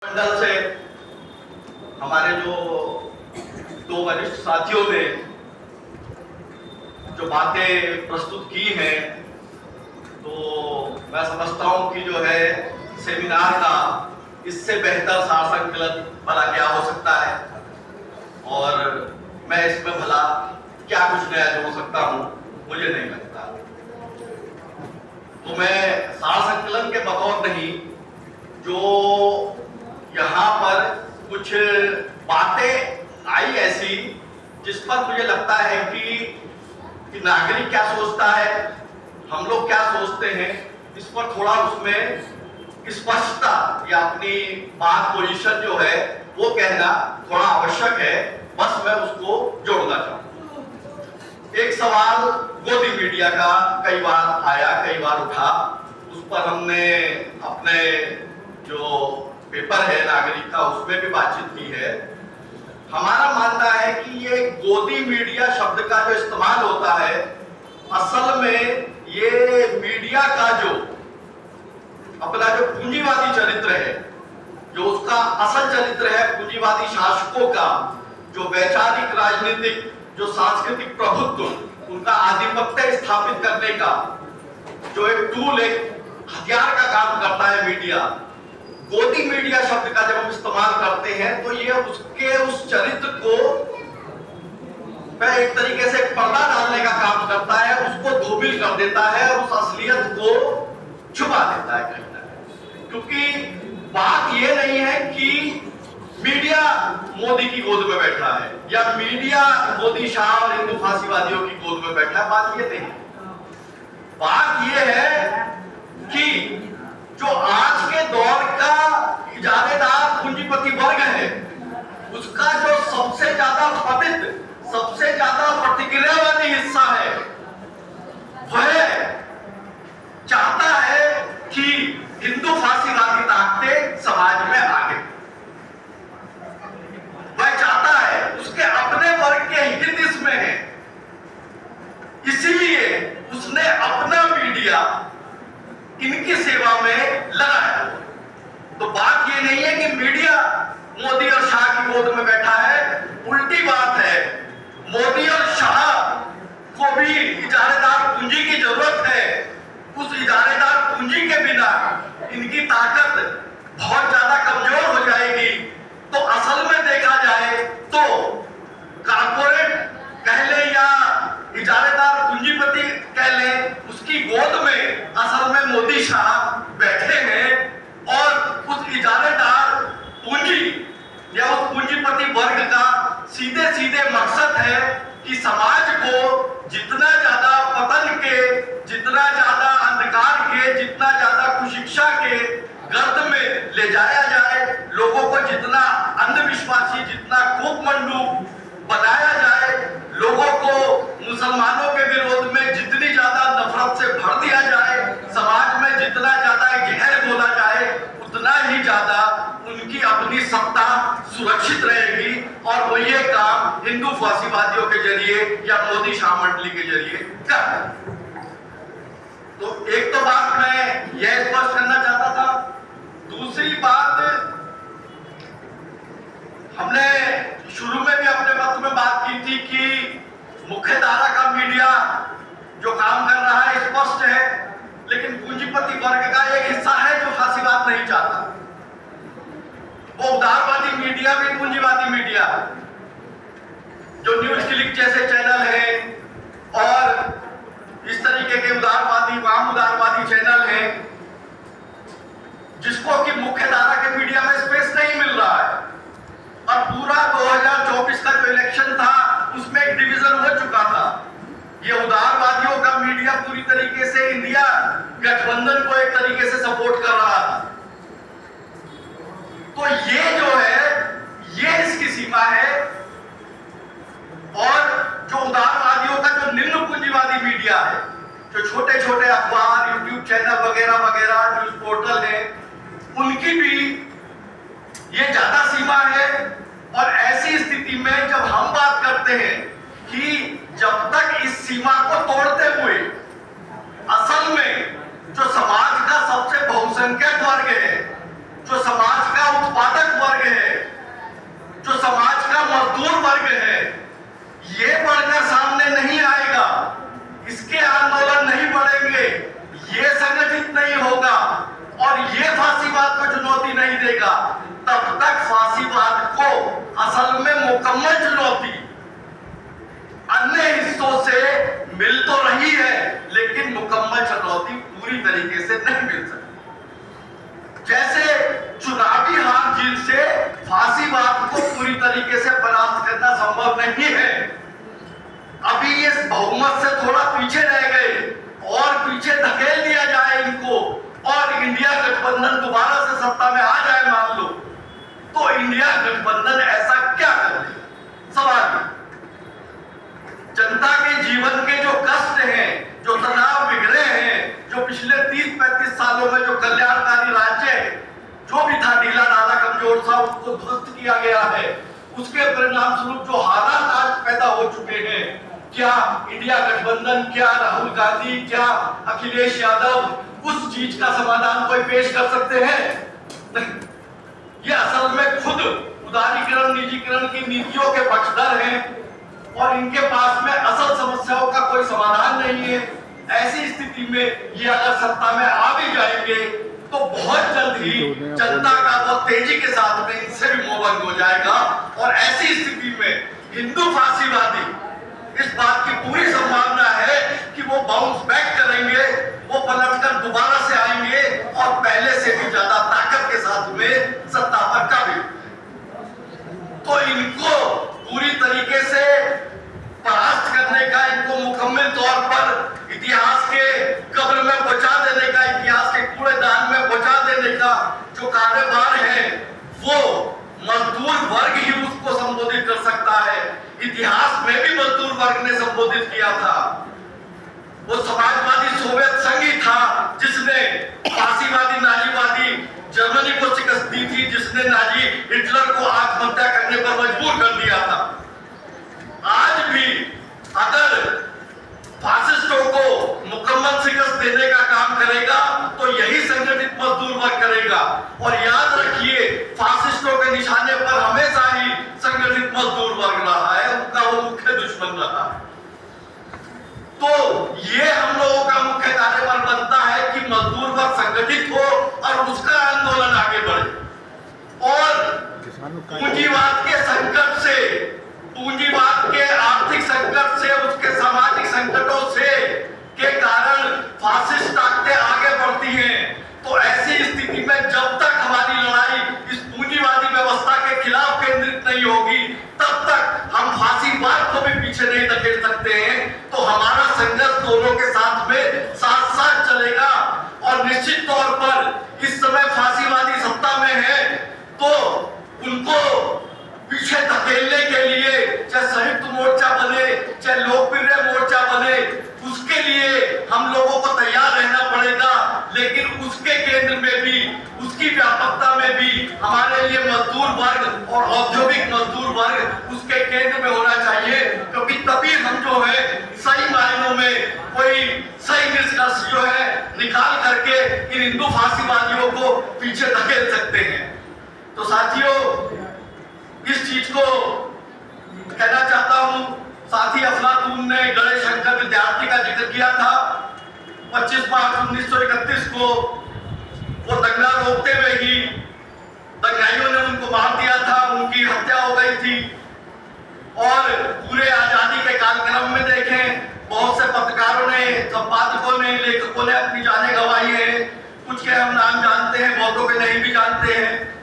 मंडल से हमारे जो दो वरिष्ठ साथियों ने जो बातें प्रस्तुत की हैं, तो मैं समझता हूं कि जो है सेमिनार का इससे बेहतर सार संकलन भला क्या हो सकता है, और मैं इसमें भला क्या कुछ नया जोड़ सकता हूं, मुझे नहीं लगता। तो मैं सार संकलन के बतौर नहीं, जो यहाँ पर कुछ बातें आई ऐसी जिस पर मुझे लगता है कि नागरिक क्या सोचता है, हम लोग क्या सोचते हैं, इस पर थोड़ा उसमें स्पष्टता या अपनी बात पोजीशन जो है वो कहना थोड़ा आवश्यक है। बस मैं उसको जोड़ना चाहूँ। एक सवाल गोदी मीडिया का कई बार आया, कई बार उठा, उस पर हमने अपने जो पेपर है नागरिक का उसमें भी बातचीत की है। हमारा मानना है कि ये गोदी मीडिया शब्द का जो इस्तेमाल होता है, असल में ये मीडिया का जो अपना जो पूंजीवादी चरित्र है, जो उसका असल चरित्र है पूंजीवादी शासकों का, जो वैचारिक, राजनीतिक, जो सांस्कृतिक प्रभुत्व, उनका आधिपत्य स्थापित करने का जो एक टूल, एक हथियार का काम करता है मीडिया। गोदी मीडिया शब्द का जब हम इस्तेमाल करते हैं तो ये उसके उस चरित्र को एक तरीके से पर्दा डालने का काम करता है, उसको धूमिल कर देता है और उस असलियत को छुपा देता है कहीं ना कहीं। क्योंकि बात ये नहीं है कि मीडिया मोदी की गोद में बैठा है या मीडिया मोदी शाह और हिंदू फांसीवादियों की गोद में बैठा है, बात ये नहीं। बात ये है कि जो आज के दौर का इजारेदार पूंजीपति वर्ग है, उसका जो सबसे ज्यादा पतित, सबसे ज्यादा प्रतिक्रियावादी हिस्सा है, वह चाहता है कि हिंदू फांसीवादी ताकतें समाज में आगे। वह चाहता है, उसके अपने वर्ग के हित इसमें है, इसीलिए उसने अपना मीडिया इनकी सेवा में लगाया। तो बात ये नहीं है कि मीडिया मोदी और शाह की गोद में बैठा है, उल्टी बात है, मोदी और शाह को भी इजारेदार पूंजी की जरूरत है। उस इजारेदार पूंजी के बिना इनकी ताकत बहुत ज्यादा कमजोर हो जाएगी। तो असल में देखा जाए तो कारपोरेट कह ले या इजारेदार पूंजीपति कह ले, उसकी गोद में असल में मोदी शाह बैठे हैं और उस इजारेदार पूंजी या उस पूंजीपति वर्ग का सीधे सीधे मकसद है कि समाज को जितना ज्यादा पतन के, जितना ज्यादा अंधकार के, जितना ज्यादा कुशिक्षा के गर्त में ले जाया जाए, लोगों को जितना अंधविश्वासी, जितना कूपमंडू बनाया जाए, लोगों को मुसलमानों के विरोध में जितनी ज्यादा नफरत से भर दिया जाए, समाज में जितना ज्यादा जहर बोला जाए, उतना ही ज्यादा उनकी अपनी सत्ता सुरक्षित रहेगी। और वो ये काम हिंदू फांसीवादियों के जरिए या मोदी शाह मंडली के जरिए कर। तो एक तो बात मैं यह स्पष्ट करना चाहता था। दूसरी बात, हमने शुरू में भी अपने वक्त में बात की थी कि मुख्य धारा का मीडिया जो काम कर रहा है स्पष्ट है, लेकिन पूंजीपति वर्ग का एक हिस्सा है जो फांसीवाद नहीं चाहता। वो उदारवादी मीडिया भी पूंजीवादी मीडिया, जो न्यूज क्लिक जैसे चैनल हैं और इस तरीके के उदारवादी, वाम उदारवादी चैनल हैं, जिसको कि मुख्य धारा के मीडिया में स्पेस नहीं मिल रहा है। और पूरा 2024 का जो इलेक्शन था उसमें एक डिवीजन हो चुका था। ये उदारवादियों का मीडिया पूरी तरीके से इंडिया गठबंधन को एक तरीके से सपोर्ट कर रहा था। तो ये जो है, ये इसकी सीमा है। और जो उदारवादियों का जो निम्न पूंजीवादी मीडिया है, जो छोटे छोटे अखबार, यूट्यूब चैनल वगैरह वगैरह, न्यूज पोर्टल है, उनकी भी ये ज्यादा सीमा है। और ऐसी स्थिति में जब हम बात करते हैं कि जब तक इस सीमा को तोड़ते हुए असल में जो समाज का सबसे बहुसंख्यक वर्ग है, जो समाज का उत्पादक तब तक फांसीवाद को असल में मुकम्मल चुनौती अन्य हिस्सों से मिल तो रही है, लेकिन मुकम्मल चुनौती पूरी तरीके से नहीं मिल सकती। जैसे चुनावी हार जीत से फांसीवाद को पूरी तरीके से परास्त करना संभव नहीं है। अभी इस बहुमत से थोड़ा पीछे रह गए और पीछे धकेल दिया जाए इनको और इंडिया गठबंधन दोबारा से सत्ता में आ जाए मान लो, तो इंडिया गठबंधन ऐसा क्या कर ले? सवाल जनता के जीवन के जो कष्ट हैं, जो तनाव बिगड़े हैं, जो पिछले 30-35 सालों में जो कल्याणकारी राज्य जो भी था ढीला ढाला कमजोर था उसको ध्वस्त किया गया है, उसके परिणाम स्वरूप जो हालात आज पैदा हो चुके हैं, क्या इंडिया गठबंधन, क्या राहुल गांधी, क्या अखिलेश यादव उस चीज का समाधान कोई पेश कर सकते हैं? नहीं। ये असल में खुद उदारीकरण निजीकरण की नीतियों के पक्षधर हैं और इनके पास में असल समस्याओं का कोई समाधान नहीं है। ऐसी स्थिति में ये अगर सत्ता में आ भी जाएंगे तो बहुत जल्द ही जनता का बहुत तेजी के साथ में इनसे भी मोहभंग हो जाएगा और ऐसी स्थिति में हिंदू फांसीवादी इस बात की पूरी संभावना है कि वो बाउंस बैक करेंगे, वो पलटकर दोबारा से आएंगे और पहले से भी ज्यादा ताकत के साथ में सत्ता पर काबिज। तो इनको पूरी तरीके से परास्त करने का, इनको मुकम्मल तौर पर इतिहास के कब्र में पहुंचा देने का, इतिहास के कूड़ेदान में पहुंचा देने का जो कार्यभार है वो मजदूर वर्ग ही उसको संबोधित कर सकता है। इतिहास में भी मजदूर वर्ग ने संबोधित किया था। वो समाजवादी सोवियत संघ ही था जिसने फांसीवादी नाजीवादी जर्मनी को शिकस्त दी थी, जिसने नाजी हिटलर को आत्महत्या करने पर मजबूर कर दिया था। आज भी अगर फासिस्टों को मुकम्मल शिकस्त देने का काम करेगा तो यही संगठित मजदूर वर्ग करेगा। और याद रखिए, फासिस्टों के निशाने पर हमेशा ही संगठित मजदूर वर्ग रहा है, उनका वो मुख्य दुश्मन रहा है। तो ये हम लोगों का मुख्य कार्यभार बनता है कि मजदूर वर्ग संगठित हो और उसका आंदोलन आगे बढ़े और पूंजीवाद के संकट से, पूंजीवाद के आर्थिक संकट से, उसके सामाजिक संकटों से के कारण फासिस्ट ताकतें आगे बढ़ती हैं। तो ऐसी स्थिति में जब तक हमारी लड़ाई इस पूंजीवादी व्यवस्था के खिलाफ केंद्रित नहीं होगी तब तक हम फांसीवाद को भी पीछे नहीं धकेल सकते हैं। तो हमारा संघर्ष दोनों के साथ में साथ साथ चलेगा और निश्चित तौर पर इस समय फांसीवादी सत्ता में है तो उनको पीछे धकेलने के लिए चाहे संयुक्त मोर्चा बने, चाहे लोकप्रिय मोर्चा बने, उसके लिए हम लोगों को तैयार रहना पड़ेगा। लेकिन उसके केंद्र में भी, उसकी व्यापकता में भी हमारे लिए मजदूर वर्ग और औद्योगिक मजदूर वर्ग उसके केंद्र में होना चाहिए, क्योंकि तभी हम जो है सही मायनों में कोई सही निष्कर्ष जो है निकाल करके इन हिंदू फांसीवादियों को पीछे धकेल सकते हैं। तो साथियों, इस चीज को कहना चाहता हूं, साथी अफलातून ने गणेश शंकर विद्यार्थी का जिक्र किया था। 25 मार्च 1931 को वो दंगा रोकते हुए ही दंगाइयों ने उनको मार दिया था, उनकी हत्या हो गई थी। और पूरे आजादी के कालक्रम में देखें, बहुत से पत्रकारों ने, संपादकों ने, लेखकों ने अपनी जानें गंवाई है। कुछ के हम नाम जानते हैं, बहुतों के नहीं भी जानते हैं।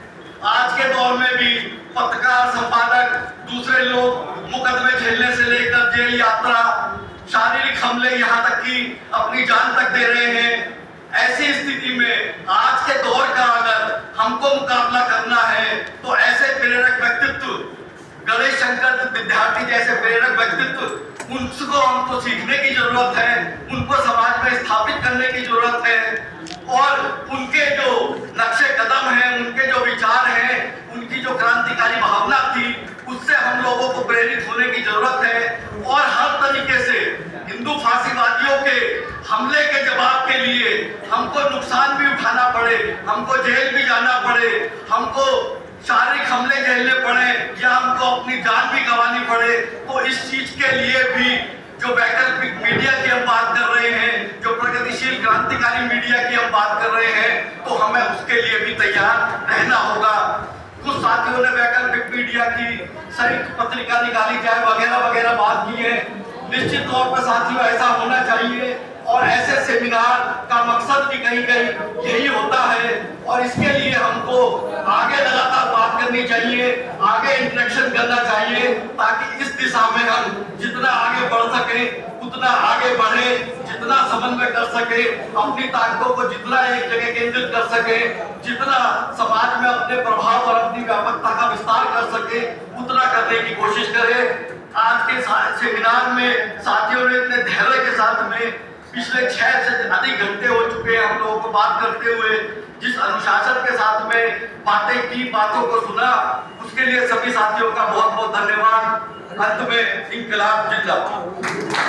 आज के दौर में भी पत्रकार, संपादक, दूसरे लोग मुकदमे झेलने से लेकर जेल यात्रा, शारीरिक हमले, यहाँ तक कि अपनी जान तक दे रहे हैं। ऐसी स्थिति में आज के दौर का अगर हमको मुकाबला करना है तो ऐसे प्रेरक व्यक्तित्व, गणेश शंकर विद्यार्थी जैसे प्रेरक व्यक्तित्व, उनको हमको सीखने की जरूरत है, उनको समाज में स्थापित करने की जरूरत है और उनके जो नक्शे कदम हैं, उनके जो विचार हैं, उनकी जो क्रांतिकारी भावना थी, उससे हम लोगों को प्रेरित होने की जरूरत है। और हर तरीके से हिंदू फांसीवादियों के हमले के जवाब के लिए हमको नुकसान भी उठाना पड़े, हमको जेल भी जाना पड़े, हमको शारीरिक हमले झेलने पड़े या हमको अपनी जान भी गंवानी पड़े, तो इस चीज के लिए भी जो वैकल्पिक मीडिया की हम बात कर रहे हैं, जो प्रगतिशील क्रांतिकारी मीडिया की हम बात कर रहे हैं, तो हमें उसके लिए भी तैयार रहना होगा। साथियों ने वैकल्पिक मीडिया की संयुक्त पत्रिका निकाली जाए वगैरह वगैरह बात की है। निश्चित तौर पर साथियों ऐसा होना चाहिए और ऐसे सेमिनार का मकसद भी कहीं कहीं यही होता है और इसके लिए हमको आगे लगातार बात करनी चाहिए, आगे इंटरेक्शन करना चाहिए ताकि इस दिशा में हम जितना आगे बढ़ सके उतना आगे बढ़े, जितना समन्वय कर सके, अपनी ताकतों को जितना एक जगह केंद्रित कर सके, जितना समाज में अपने प्रभाव और अपनी व्यापकता का विस्तार कर सके उतना करने की कोशिश करें। आज के सेमिनार में साथियों ने इतने धैर्य के साथ में पिछले 6 से अधिक घंटे हो चुके हैं हम लोगों को बात करते हुए, जिस अनुशासन के साथ में बातें की, बातों को सुना, उसके लिए सभी साथियों का बहुत बहुत धन्यवाद। अंत में इंकलाब जिंदाबाद।